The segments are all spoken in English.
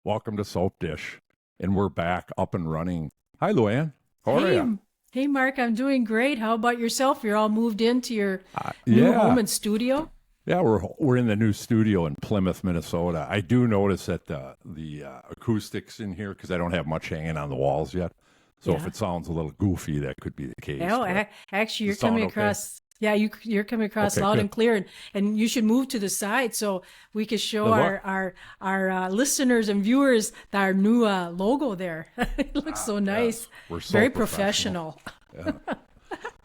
Welcome to Soap Dish, and we're back up and running. Hi, Luann. How are you? Hey, Mark. I'm doing great. How about yourself? You're all moved into your new home and studio? Yeah, we're in the new studio in Plymouth, Minnesota. I do notice that the acoustics in here, because I don't have much hanging on the walls yet. So if it sounds a little goofy, that could be the case. Oh, actually, you're coming across. Yeah, you're coming across loud and clear, and you should move to the side so we can show our listeners and viewers our new logo there. It looks so nice. Yeah. We're so very professional. Yeah.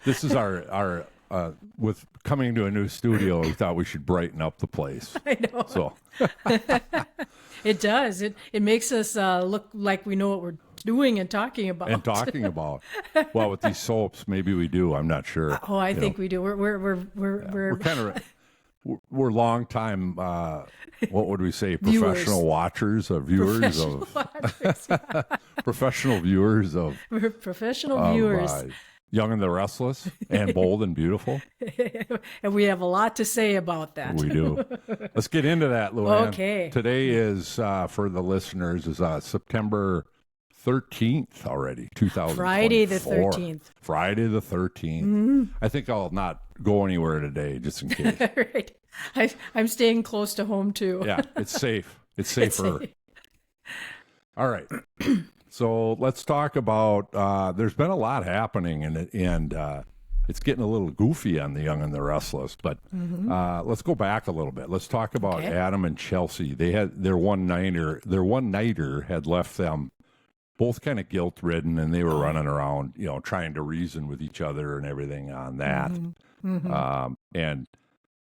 This is our with coming to a new studio. We thought we should brighten up the place. I know. So it does. It makes us look like we know what we're doing and talking about. Well, with these soaps, maybe we do. I'm not sure. I think we do. We're kind of we're long time. What would we say? Professional watchers of viewers of professional viewers of. We're professional viewers. Young and the Restless and Bold and Beautiful. And we have a lot to say about that. We do. Let's get into that, Luann. Okay. Today is, for the listeners, is September 13th already, 2024. Friday the 13th. Friday the 13th. Mm-hmm. I think I'll not go anywhere today, just in case. Right. I'm staying close to home, too. Yeah, it's safe. It's safer. All right. So let's talk about, there's been a lot happening, and it's getting a little goofy on the Young and the Restless, but let's go back a little bit. Let's talk about Adam and Chelsea. They had their one-nighter had left them both kind of guilt-ridden, and they were running around, trying to reason with each other and everything on that. And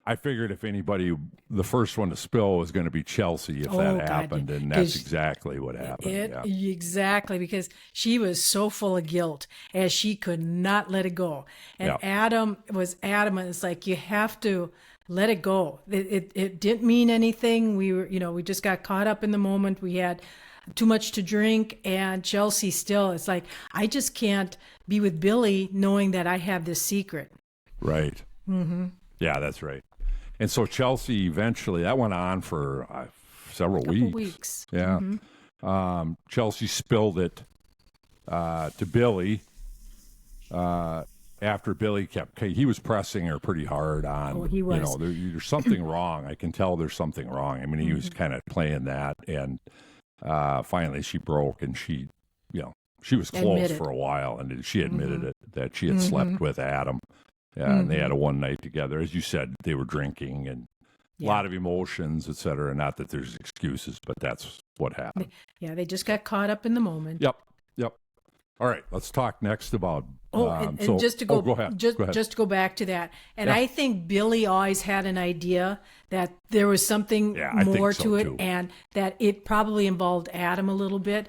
I figured if anybody, the first one to spill was going to be Chelsea if that happened, and that's exactly what happened. Exactly, because she was so full of guilt as she could not let it go. And Adam was adamant. It's like, you have to let it go. It didn't mean anything. We just got caught up in the moment. We had too much to drink, and Chelsea still, it's like, I just can't be with Billy knowing that I have this secret. Right. Mm-hmm. Yeah, that's right. And so Chelsea eventually, that went on for several weeks. Yeah. Mm-hmm. Chelsea spilled it to Billy after Billy he was pressing her pretty hard on, he was. There's something wrong. I can tell there's something wrong. I mean, he was kind of playing that, and finally she broke, and she was close for a while, and she admitted it, that she had slept with Adam. Yeah, and they had a one night together. As you said, they were drinking and a lot of emotions, et cetera. Not that there's excuses, but that's what happened. Yeah, they just got caught up in the moment. Yep. All right, let's talk next about. Go ahead. Just to go back to that, and I think Billy always had an idea that there was something more to it, too. And that it probably involved Adam a little bit,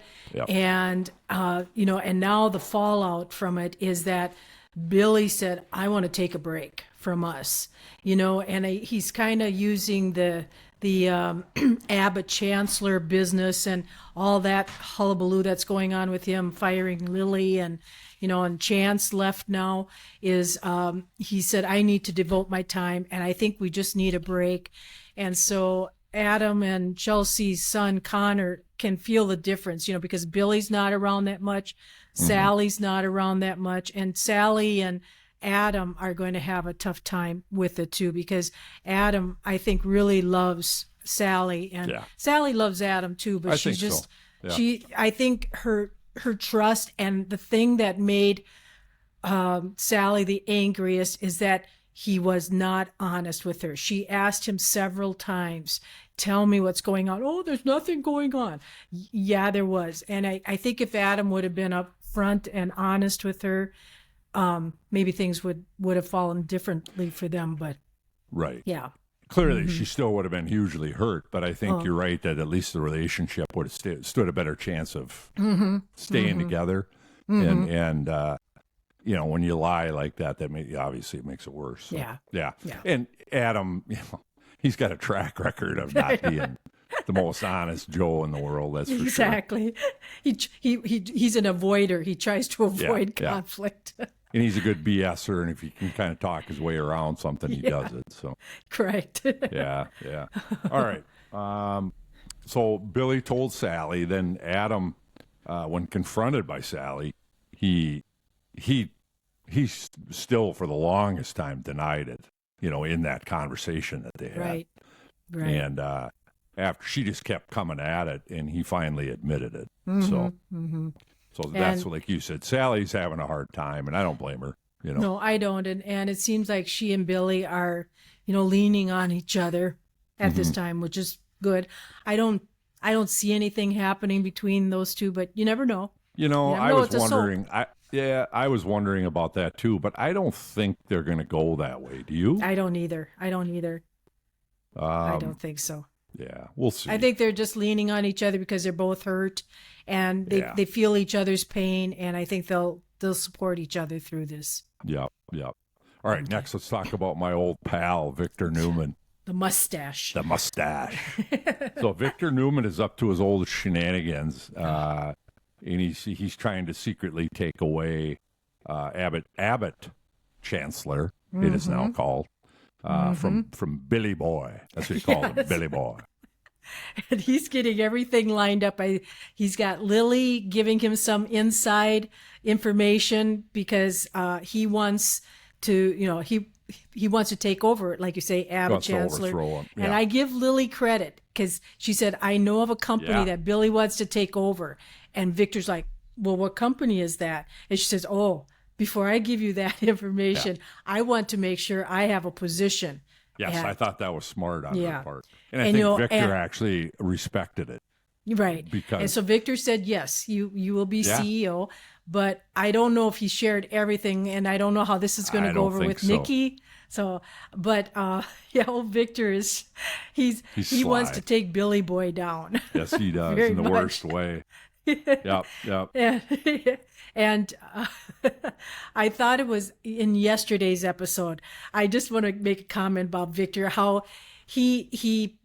and and now the fallout from it is that Billy said, I want to take a break from us, and he's kind of using the Abbott Chancellor business and all that hullabaloo that's going on with him firing Lily, and Chance left now is, he said, I need to devote my time, and I think we just need a break. And so Adam and Chelsea's son Connor can feel the difference, because Billy's not around that much. Sally's not around that much, and Sally and Adam are going to have a tough time with it too, because Adam, I think, really loves Sally, and Sally loves Adam too, but she's just I think her trust, and the thing that made Sally the angriest is that he was not honest with her. She asked him several times, tell me what's going on. Oh, there's nothing going on. Yeah, there was. And I think if Adam would have been upfront and honest with her, maybe things would have fallen differently for them. But clearly she still would have been hugely hurt, but I think you're right that at least the relationship would have stood a better chance of staying together. And when you lie like that, obviously it makes it worse. So, yeah. And Adam, he's got a track record of not being the most honest Joe in the world. That's for sure. Exactly. He's an avoider. He tries to avoid conflict. And he's a good BSer, and if he can kind of talk his way around something, he does it. So correct. Yeah. All right. So Billy told Sally. Then Adam, when confronted by Sally, he still for the longest time denied it. In that conversation that they had. Right. And after she just kept coming at it, and he finally admitted it. So that's like you said. Sally's having a hard time, and I don't blame her. No, I don't. And it seems like she and Billy are, leaning on each other at this time, which is good. I don't see anything happening between those two, but you never know. I was wondering. I was wondering about that too, but I don't think they're going to go that way. Do you? I don't either. I don't think so. Yeah, we'll see. I think they're just leaning on each other because they're both hurt, and they feel each other's pain, and I think they'll support each other through this. Yep. All right, next let's talk about my old pal, Victor Newman. The mustache. So Victor Newman is up to his old shenanigans, and he's trying to secretly take away Abbott, Chancellor, it is now called, from Billy Boy. That's what he called him, Billy Boy. And he's getting everything lined up. He's got Lily giving him some inside information because he wants to, he wants to take over, like you say, Abbott, Chancellor. And I give Lily credit because she said, I know of a company that Billy wants to take over. And Victor's like, well, what company is that? And she says, oh, before I give you that information, I want to make sure I have a position. Yes, I thought that was smart on her part. And I think Victor actually respected it. Right. And so Victor said, yes, you will be CEO, but I don't know if he shared everything, and I don't know how this is going to go over with Nikki. So, but old Victor he wants to take Billy Boy down. Yes, he does in the worst way. Yep. And I thought it was in yesterday's episode. I just want to make a comment about Victor, how he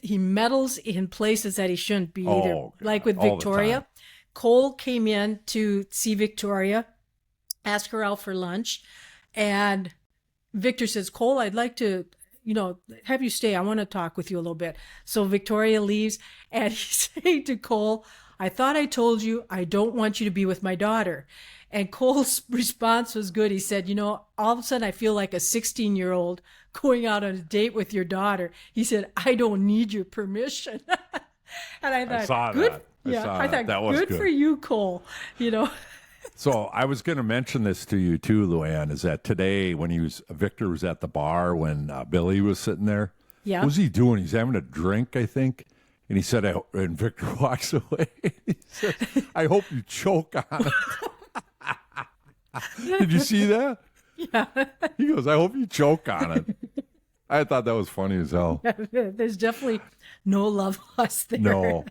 meddles in places that he shouldn't be either. Like with Victoria. Cole came in to see Victoria, ask her out for lunch, and Victor says, Cole, I'd like to, have you stay. I want to talk with you a little bit. So Victoria leaves, and he's saying to Cole, I thought I told you I don't want you to be with my daughter. And Cole's response was good. He said, all of a sudden I feel like a 16-year-old going out on a date with your daughter. He said, I don't need your permission. And I thought, good for you, Cole. So I was going to mention this to you too, Luann, is that today when Victor was at the bar when Billy was sitting there. Yeah. What was he doing? He's having a drink, I think. And he said, and Victor walks away. He said, I hope you choke on it. Did you see that? Yeah. He goes, I hope you choke on it. I thought that was funny as hell. There's definitely no love lost there. No.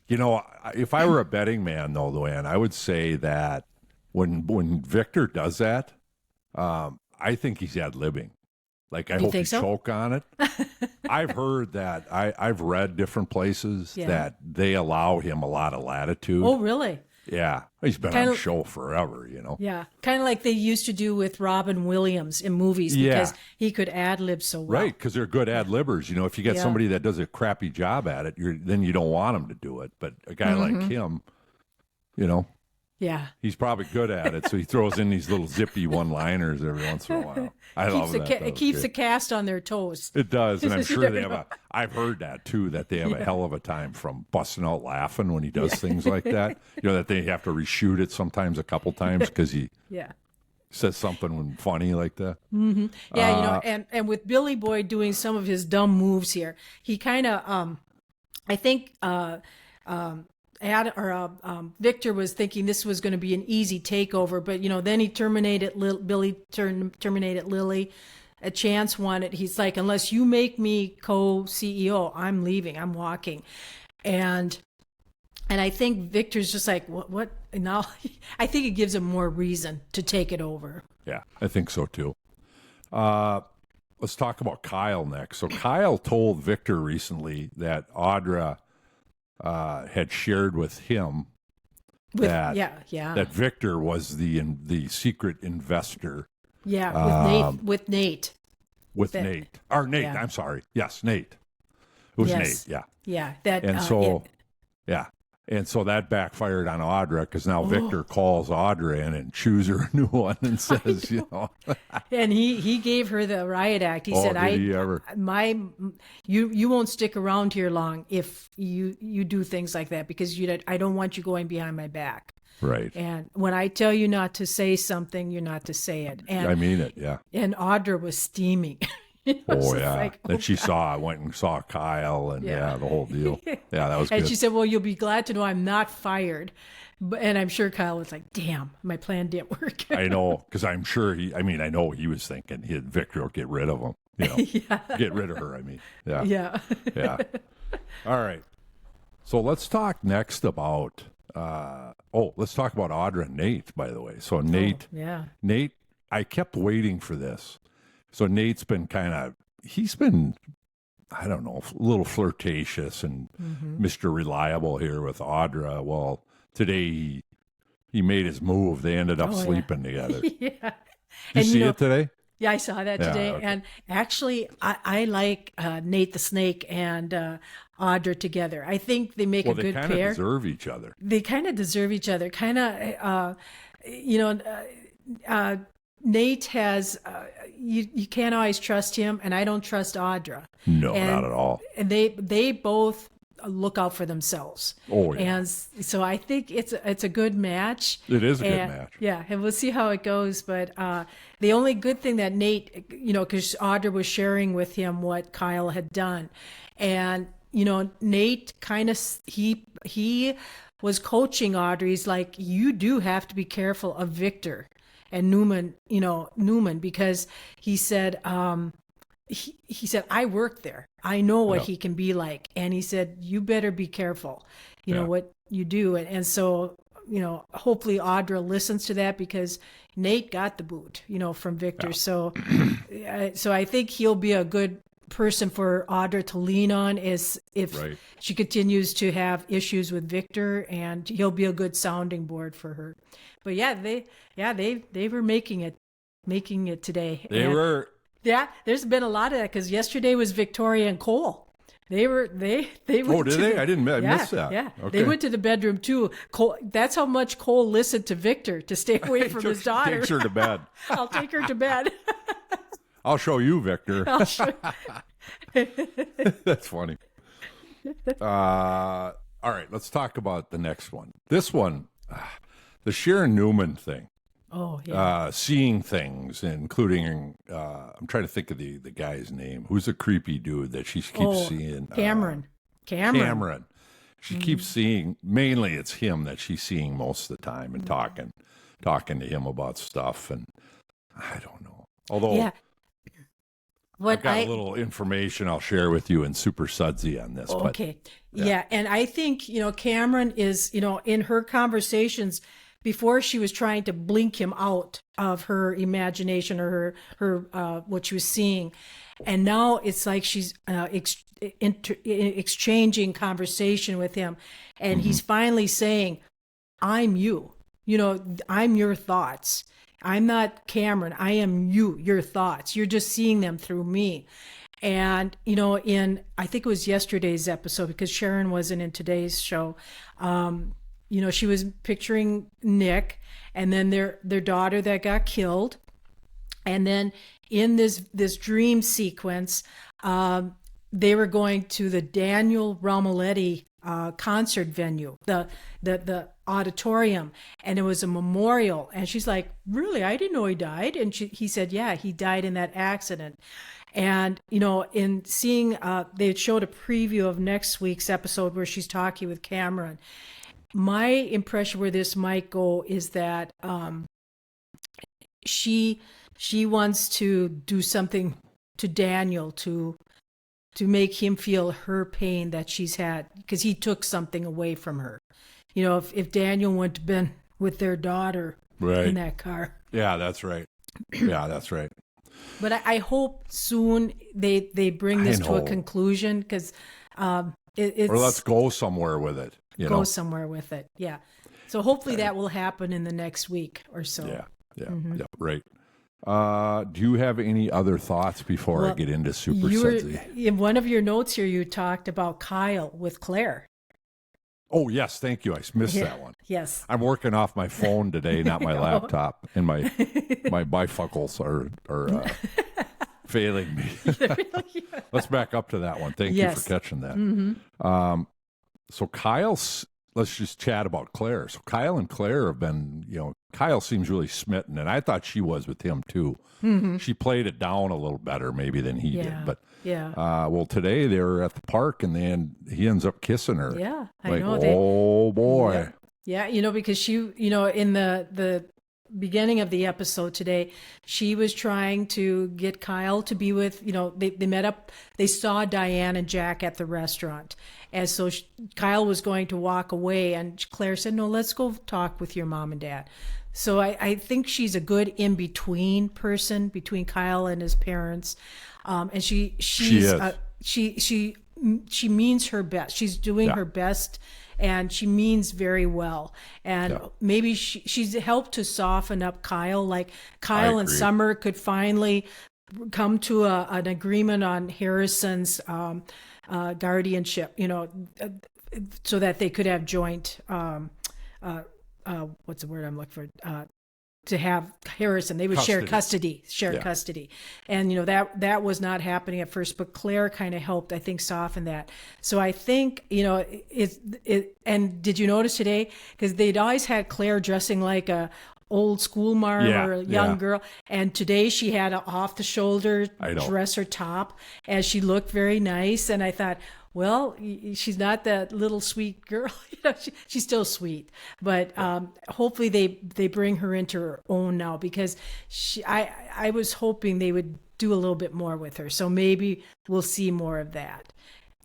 If I were a betting man, though, Luann, I would say that when Victor does that, I think he's ad-libbing. Like, I hope you choke on it. I've heard that. I've read different places that they allow him a lot of latitude. Oh, really? Yeah. He's been on the show forever, Yeah. Kind of like they used to do with Robin Williams in movies because he could ad-lib so well. Right, because they're good ad-libbers. If you get somebody that does a crappy job at it, then you don't want him to do it. But a guy like him, Yeah. He's probably good at it, so he throws in these little zippy one-liners every once in a while. I love that. It keeps the cast on their toes. It does, and I'm sure they have I've heard that, too, that they have a hell of a time from busting out laughing when he does things like that. That they have to reshoot it sometimes a couple times because he says something funny like that. Mm-hmm. Yeah, and with Billy Boy doing some of his dumb moves here, he kind of, I think... Victor was thinking this was going to be an easy takeover, but then he terminated terminated Lily. A Chance wanted. He's like, unless you make me co-CEO, I'm leaving. I'm walking, and I think Victor's just like, what now? I think it gives him more reason to take it over. Yeah, I think so too. Let's talk about Kyle next. So Kyle told Victor recently that Audra had shared with him that Victor was the secret investor. Yeah, with Nate. Nate. I'm sorry. Yes, Nate. It was Yes. Nate, yeah. Yeah. That, And so, yeah. And so that backfired on Audra because now Victor calls Audra in and chews her a new one and says, you know. And he gave her the riot act. He said, did he ever? You won't stick around here long if you do things like that, because I don't want you going behind my back. Right. And when I tell you not to say something, you're not to say it. And I mean it, yeah. And Audra was steaming. Oh, yeah. Like, then she went and saw Kyle and the whole deal. Yeah, that was good. And she said, well, you'll be glad to know I'm not fired. And I'm sure Kyle was like, damn, my plan didn't work. I know, because I'm sure I know he was thinking Victor will get rid of him. You know, get rid of her, I mean. Yeah. Yeah. Yeah. All right. So let's talk next about, let's talk about Audra and Nate, by the way. So Nate, I kept waiting for this. So Nate's been he's been, I don't know, a little flirtatious and Mr. Reliable here with Audra. Well, today he made his move. They ended up sleeping together. Yeah. Did you see it today? Yeah, I saw that today. Okay. And actually, I like Nate the Snake and Audra together. I think they make a good pair. They kind of deserve each other. They kind of deserve each other. Nate has, you can't always trust him, and I don't trust Audra. No, not at all. And they both look out for themselves. Oh, yeah. And so I think it's a good match. It is a good match. Yeah, and we'll see how it goes. But the only good thing that Nate, because Audra was sharing with him what Kyle had done. And, Nate kind of, he was coaching Audra. He's like, you do have to be careful of Victor and Newman, because he said, he said, I worked there. I know what he can be like. And he said, you better be careful, what you do. And so, hopefully Audra listens to that, because Nate got the boot, from Victor. Yeah. So I think he'll be a good person for Audra to lean on if she continues to have issues with Victor, and he'll be a good sounding board for her. But they were making it today. They were. Yeah, there's been a lot of that, because yesterday was Victoria and Cole. They went. Oh, did they? I missed that. Yeah, okay. They went to the bedroom too. Cole, that's how much Cole listened to Victor to stay away from his daughter. Takes her to bed. I'll take her to bed. I'll show you, Victor. I'll show That's funny. All right, let's talk about the next one. This one, the Sharon Newman thing. Oh, yeah. Seeing things, including, I'm trying to think of the guy's name. Who's a creepy dude that she keeps seeing? Cameron. She keeps seeing, mainly it's him that she's seeing most of the time, and talking to him about stuff. And I don't know. Although I've got a little information I'll share with you in Super SUDSY on this. Okay. Yeah. And I think, Cameron is, in her conversations, before she was trying to blink him out of her imagination or her what she was seeing. And now it's like she's exchanging conversation with him. And he's finally saying, I'm you. I'm your thoughts. I'm not Cameron. I am you, your thoughts. You're just seeing them through me. And, I think it was yesterday's episode, because Sharon wasn't in today's show. She was picturing Nick, and then their daughter that got killed. And then in this dream sequence, they were going to the Daniel Romaletti concert venue, the auditorium, and it was a memorial. And she's like, really? I didn't know he died. And he said, yeah, he died in that accident. And, in seeing, they showed a preview of next week's episode where she's talking with Cameron. My impression where this might go is that she wants to do something to Daniel to make him feel her pain that she's had, because he took something away from her. If Daniel wouldn't have been with their daughter in that car. Yeah, that's right. Yeah, that's right. But I hope soon they bring this to a conclusion, because it's... Or let's go somewhere with it. Somewhere with it. Yeah. So hopefully that will happen in the next week or so. Yeah. Yeah. Mm-hmm. Yeah. Right. Do you have any other thoughts before I get into Super Sudsy? In one of your notes here, you talked about Kyle with Claire. Oh, yes. Thank you. I missed that one. Yes. I'm working off my phone today, not my laptop, and my bifocals are failing me. Let's back up to that one. Thank you for catching that. Mm-hmm. So let's just chat about Claire. So Kyle and Claire have been, Kyle seems really smitten, and I thought she was with him too. Mm-hmm. She played it down a little better maybe than he did. But well, today they were at the park, and then he ends up kissing her. Yeah, I know. Oh boy. Yeah, because she, in the beginning of the episode today, she was trying to get Kyle to be with, they met up, they saw Diane and Jack at the restaurant. And so Kyle was going to walk away, and Claire said, no, let's go talk with your mom and dad. So I think she's a good in-between person between Kyle and his parents. And she means her best. She's doing her best, and she means very well. And maybe she's helped to soften up Kyle. Like Kyle and Summer could finally come to an agreement on Harrison's guardianship, so that they could have joint, what's the word I'm looking for? To have Harrison, they would share custody. And, that was not happening at first, but Claire kind of helped, I think, soften that. So I think, and did you notice today, because they'd always had Claire dressing like a old school marm or a young girl, and today she had an off the shoulder dress or top, and she looked very nice. And I thought, well, she's not that little sweet girl. She's still sweet, but hopefully they bring her into her own now, because I was hoping they would do a little bit more with her. So maybe we'll see more of that.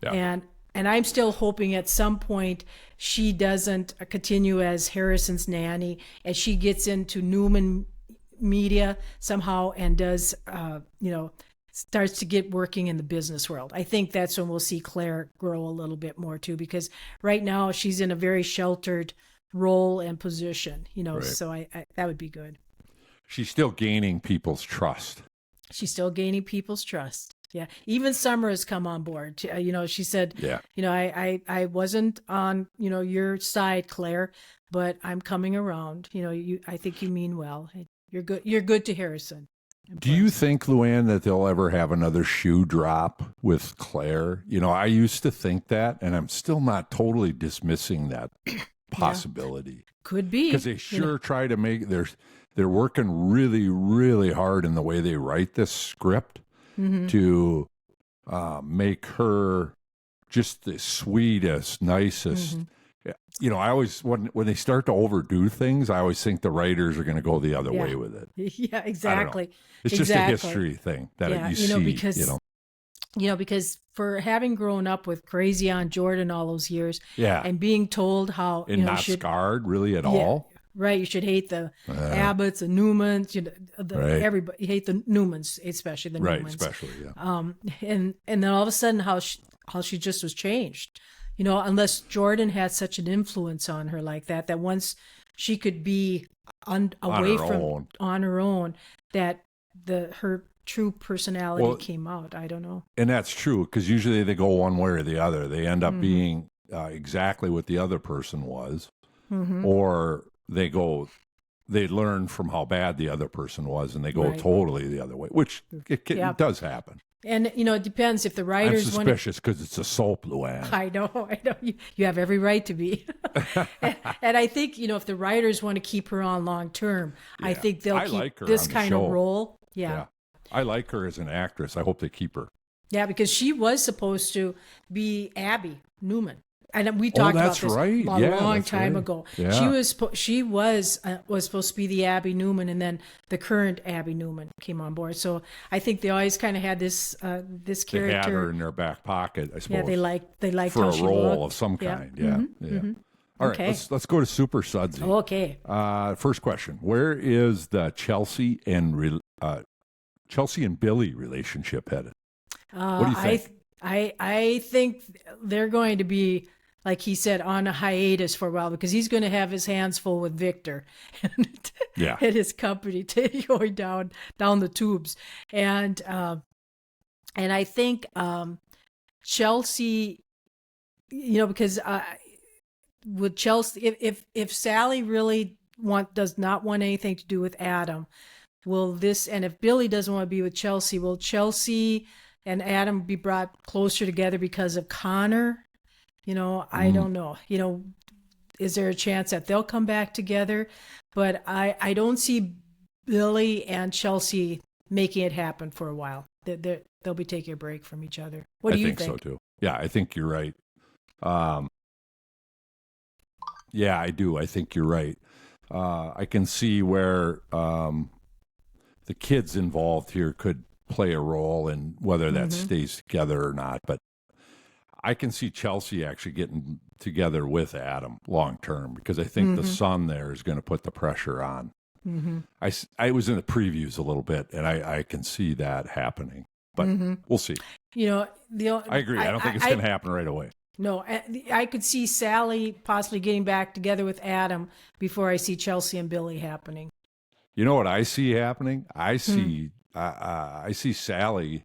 Yeah. And I'm still hoping at some point she doesn't continue as Harrison's nanny, and she gets into Newman Media somehow and does, starts to get working in the business world. I think that's when we'll see Claire grow a little bit more too, because right now she's in a very sheltered role and position, so I that would be good. She's still gaining people's trust. Yeah. Even Summer has come on board. She said, I wasn't on, your side, Claire, but I'm coming around. I think you mean well. You're good. You're good to Harrison. Do you think, Luann, that they'll ever have another shoe drop with Claire? I used to think that, and I'm still not totally dismissing that possibility. Could be. Because they try to make, they're working really, really hard in the way they write this script to make her just the sweetest, nicest. I always, when they start to overdo things, I always think the writers are going to go the other way with it. Yeah, exactly. It's just a history thing that you see. Because for having grown up with Crazy Aunt Jordan all those years, and being told how not scarred really at all. Right, you should hate the Abbotts and Newmans. Everybody, you hate the Newmans, especially the Newmans. Right, especially, and then all of a sudden, how she just was changed. Unless Jordan had such an influence on her like that once she could be on her own, that her true personality came out. I don't know. And that's true, because usually they go one way or the other. They end up being exactly what the other person was, or they learn from how bad the other person was, and they go totally the other way, which it does happen. And, it depends if the writers I'm suspicious because it's a soap, Luann. I know. You have every right to be. And I think, if the writers want to keep her on long term, I think they'll keep this kind of role. Yeah. I like her as an actress. I hope they keep her. Yeah, because she was supposed to be Abby Newman. And we talked about this a long time ago. Yeah. She was supposed to be the Abby Newman, and then the current Abby Newman came on board. So I think they always kind of had this character. They had her in their back pocket, I suppose. Yeah, they liked for how a she role looked. of some kind. Yeah. All right, let's go to Super Sudsy. Okay. First question: where is the Chelsea and Billy relationship headed? What do you think? I think they're going to be like he said, on a hiatus for a while because he's going to have his hands full with Victor and his company going down the tubes. And I think Chelsea, because with Chelsea, if Sally really does not want anything to do with Adam, and if Billy doesn't want to be with Chelsea, will Chelsea and Adam be brought closer together because of Connor? I don't know. Is there a chance that they'll come back together? But I don't see Billy and Chelsea making it happen for a while. They'll be taking a break from each other. What do you think? I think so too. Yeah, I think you're right. Yeah, I do. I think you're right. I can see where the kids involved here could play a role in whether that stays together or not. But I can see Chelsea actually getting together with Adam long term because I think the son there is going to put the pressure on. I was in the previews a little bit, and I can see that happening. But we'll see. I agree. I don't think it's going to happen right away. No, I could see Sally possibly getting back together with Adam before I see Chelsea and Billy happening. You know what I see happening? I see Sally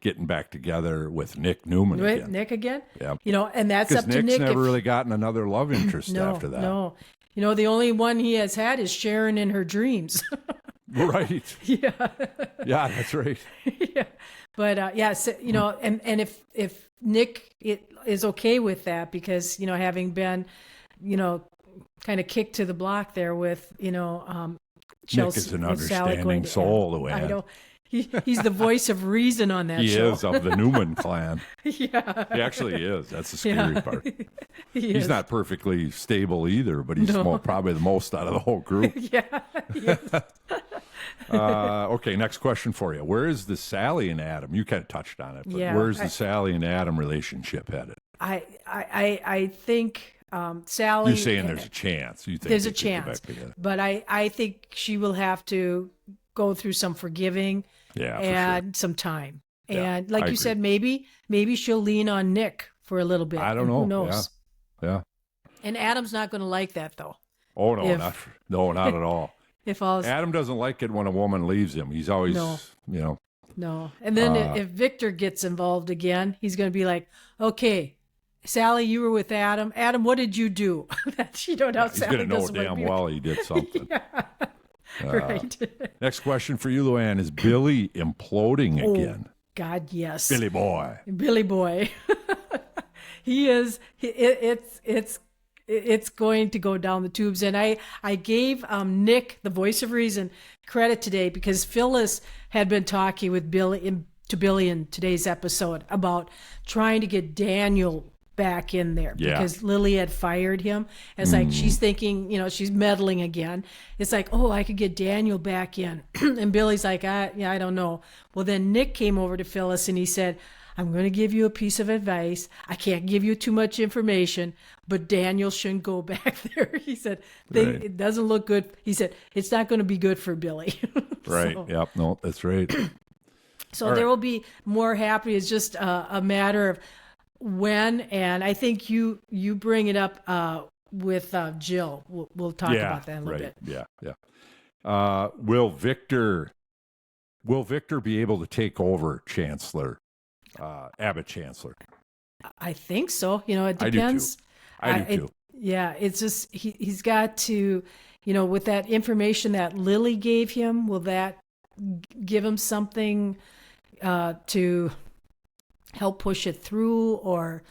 getting back together with Nick Newman again. Nick again? Yeah. And that's up to Nick. Nick's never really gotten another love interest after that. No. The only one he has had is Sharon in her dreams. Right. Yeah. Yeah, that's right. Yeah. But and if Nick is okay with that because, having been, kind of kicked to the block there with, Chelsea. Nick is an understanding soul, Luann. I know. He's the voice of reason on that show. He is, of the Newman clan. Yeah. He actually is. That's the scary part. He's not perfectly stable either, but he's probably the most out of the whole group. Yeah, he is. Okay, next question for you. Where is the Sally and Adam? You kind of touched on it, but where's the Sally and Adam relationship headed? I think Sally... You're saying there's a chance. You think there's a chance, but I think she will have to go through some forgiving and some time. And like you said, maybe she'll lean on Nick for a little bit. I don't know. Who knows? Yeah. And Adam's not going to like that, though. Oh, no, not at all. Adam doesn't like it when a woman leaves him. He's always, No. And then if Victor gets involved again, he's going to be like, okay, Sally, you were with Adam. Adam, what did you do? He's going to know damn well he did something. Right. Next question for you, Luann. Is Billy imploding again? God, yes. Billy boy. He is. It's going to go down the tubes. And I gave Nick, the voice of reason, credit today because Phyllis had been talking with Billy in today's episode about trying to get Daniel back in there because Lily had fired him. And it's like she's thinking, she's meddling again. It's like, oh, I could get Daniel back in. And Billy's like, I don't know. Well, then Nick came over to Phyllis and he said, I'm going to give you a piece of advice. I can't give you too much information, but Daniel shouldn't go back there. He said, it doesn't look good. He said, it's not going to be good for Billy. Right. Yep. No, that's right. So there will be more happy. It's just a matter of when, and I think you bring it up with Jill. We'll talk about that in a little bit. Yeah. Will Victor be able to take over Chancellor, Abbott Chancellor? I think so. It depends. I do too. It's just he's got to, with that information that Lily gave him, will that give him something to help push it through, or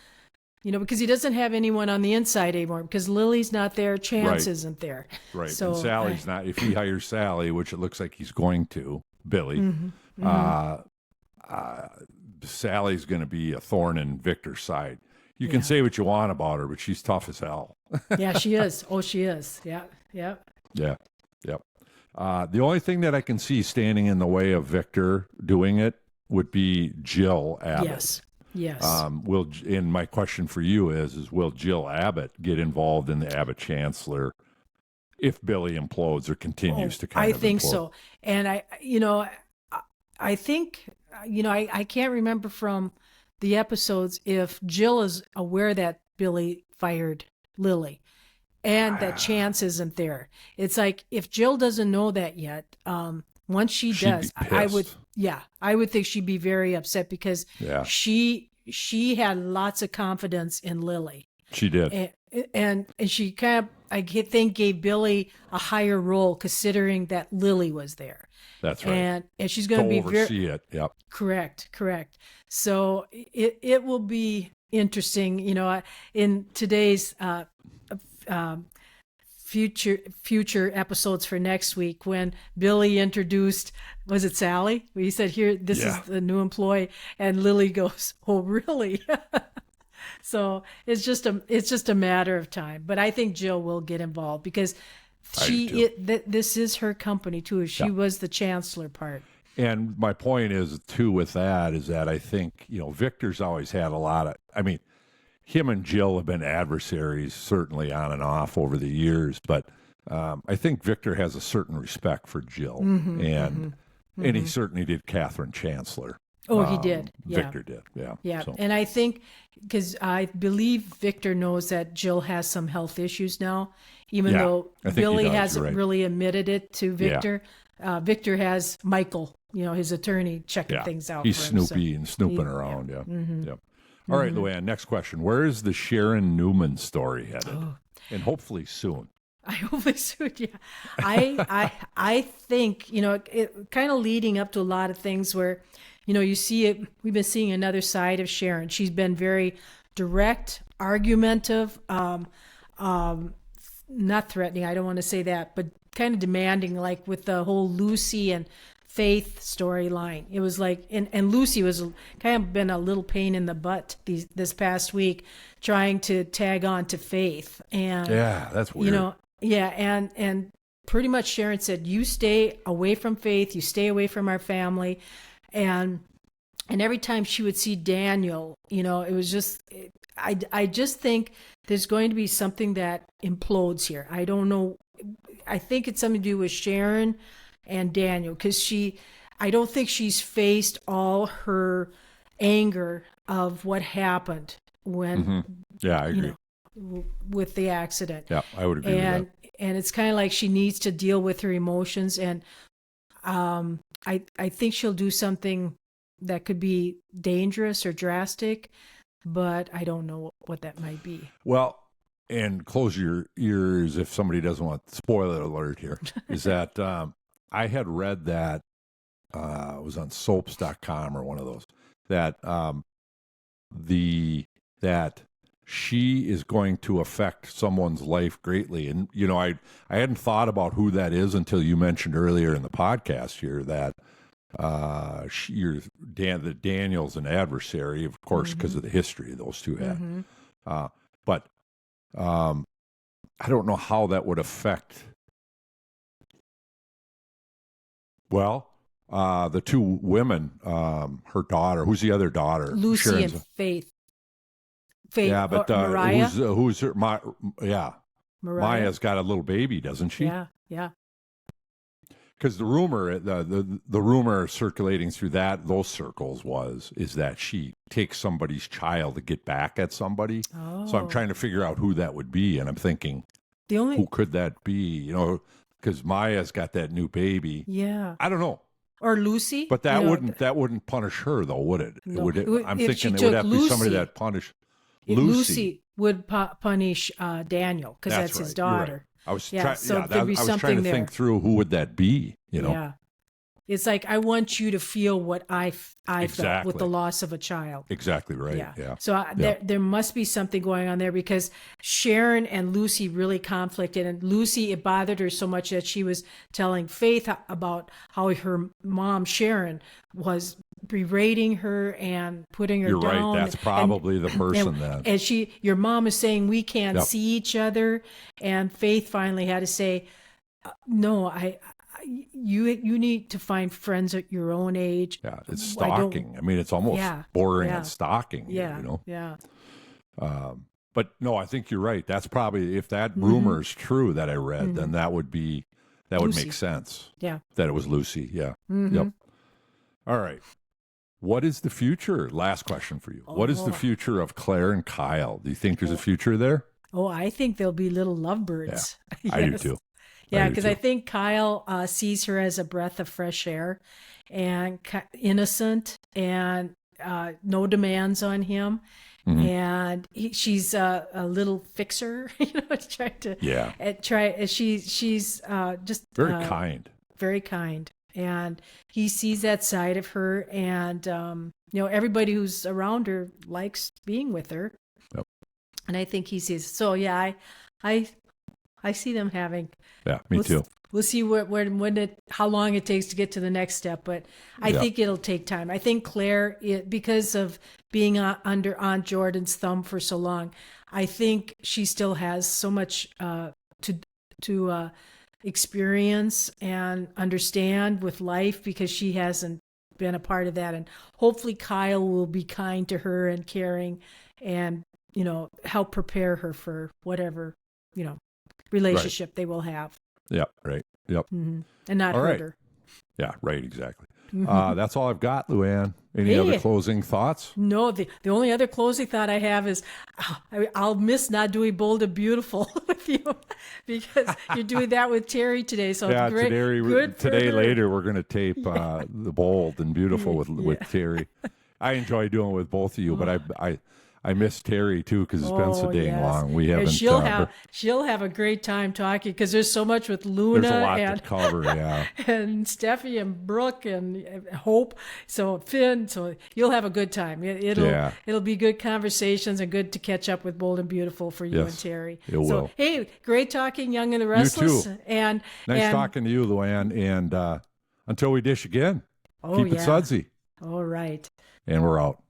because he doesn't have anyone on the inside anymore because Lily's not there, Chance isn't there, right? So and Sally's not. If he hires Sally, which it looks like he's going to, Billy, Sally's going to be a thorn in Victor's side. You can say what you want about her, but she's tough as hell. Yeah, she is. Oh, she is. Yeah. The only thing that I can see standing in the way of Victor doing it would be Jill Abbott. Yes. And my question for you is will Jill Abbott get involved in the Abbott Chancellor if Billy implodes or continues to kind of implode? I think so. And I think, I can't remember from the episodes if Jill is aware that Billy fired Lily, and that Chance isn't there. It's like, if Jill doesn't know that yet, once she does, I would think she'd be very upset, because she had lots of confidence in Lily. She did. And she kind of, I think, gave Billy a higher role, considering that Lily was there. That's right. And she's going to be oversee it. Yep. Correct. So it will be interesting, in today's future episodes for next week, when Billy introduced, was it Sally? He said, "Here, this is the new employee," and Lily goes, "Oh, really?" So it's just a matter of time. But I think Jill will get involved, because this is her company too. She was the Chancellor part. And my point is too with that is that I think, Victor's always had a lot of, him and Jill have been adversaries, certainly on and off over the years, but I think Victor has a certain respect for Jill, and he certainly did Catherine Chancellor. Oh, he did. Yeah. Victor did. Yeah. Yeah. So. And I think, because I believe Victor knows that Jill has some health issues now, even though Billy hasn't really admitted it to Victor. Yeah. Victor has Michael, his attorney, checking things out. He's snooping around. Yeah. Mm-hmm. Yep. All right, Luann, next question. Where is the Sharon Newman story headed? Oh. And hopefully soon. Hopefully soon, yeah. I think, it kind of leading up to a lot of things where, you see it. We've been seeing another side of Sharon. She's been very direct, argumentative, not threatening. I don't want to say that, but kind of demanding, like with the whole Lucy and Faith storyline. It was like, and Lucy was kind of been a little pain in the butt this past week, trying to tag on to Faith. And that's weird. And pretty much Sharon said, "You stay away from Faith. You stay away from our family." And every time she would see Daniel, it was just, I just think there's going to be something that implodes here. I don't know. I think it's something to do with Sharon and Daniel, because I don't think she's faced all her anger of what happened when, I agree. With the accident. Yeah, I would agree with that. And it's kind of like she needs to deal with her emotions, and I think she'll do something that could be dangerous or drastic, but I don't know what that might be. Well, and close your ears if somebody doesn't want spoiler alert here, is that I had read that it was on soaps.com or one of those, that that she is going to affect someone's life greatly. And, I hadn't thought about who that is until you mentioned earlier in the podcast here that the Daniel's an adversary, of course, because of the history those two had. But I don't know how that would affect. Well, the two women, her daughter, who's the other daughter? Lucy Sharon's, and Faith. Yeah, but Mariah? who's her? Mariah. Maya's got a little baby, doesn't she? Yeah. Because the rumor circulating through those circles is that she takes somebody's child to get back at somebody. Oh. So I'm trying to figure out who that would be, and I'm thinking, who could that be? Because Maya's got that new baby. Yeah, I don't know. Or Lucy, but that wouldn't punish her, though, would it? No. I'm thinking it would have to be somebody that punished Lucy. Lucy would punish Daniel, because that's his daughter. Right. I was trying to think through who would that be. Yeah, it's like, I want you to feel what I felt with the loss of a child. Exactly right. Yeah. So there must be something going on there, because Sharon and Lucy really conflicted, and Lucy, it bothered her so much that she was telling Faith about how her mom Sharon was berating her and putting her down. You're right. That's probably the person then. And your mom is saying we can't see each other, and Faith finally had to say, "No, you need to find friends at your own age." Yeah, it's stalking. It's almost bordering on stalking. Yeah. But no, I think you're right. That's probably, if that rumor is true that I read, then that would make sense. Yeah, that it was Lucy. Yeah. Yep. All right. What is the future? Last question for you. What is the future of Claire and Kyle? Do you think there's a future there? Oh, I think they'll be little lovebirds. Yeah, I do too. Yeah, because I think Kyle sees her as a breath of fresh air and innocent and no demands on him. Mm-hmm. And she's a little fixer, trying to she's just very kind. Very kind. And he sees that side of her, and everybody who's around her likes being with her. Yep. And I think he sees. So yeah, I see them having. Yeah, me too. We'll see how long it takes to get to the next step, but I think it'll take time. I think Claire, because of being under Aunt Jordan's thumb for so long, I think she still has so much to experience and understand with life, because she hasn't been a part of that. And hopefully Kyle will be kind to her and caring, and help prepare her for whatever relationship they will have. Yep, right. Yep. Mm-hmm. And not hurt her. Yeah, right, exactly. That's all I've got, Luann. Any other closing thoughts? No, the only other closing thought I have is I'll miss not doing Bold and Beautiful with you, because you're doing that with Terry today. So yeah, great. Today later we're going to tape the Bold and Beautiful with Terry. I enjoy doing it with both of you, but I miss Terry too, because it's been so dang long. We haven't. She'll have a great time talking, because there's so much with Luna. There's a lot to cover, and Steffi and Brooke and Hope. So Finn. So you'll have a good time. It'll be good conversations and good to catch up with Bold and Beautiful for you and Terry. It will. Hey, great talking, Young and the Restless. You too. And nice talking to you, Luann. And until we dish again, keep it sudsy. All right. And we're out.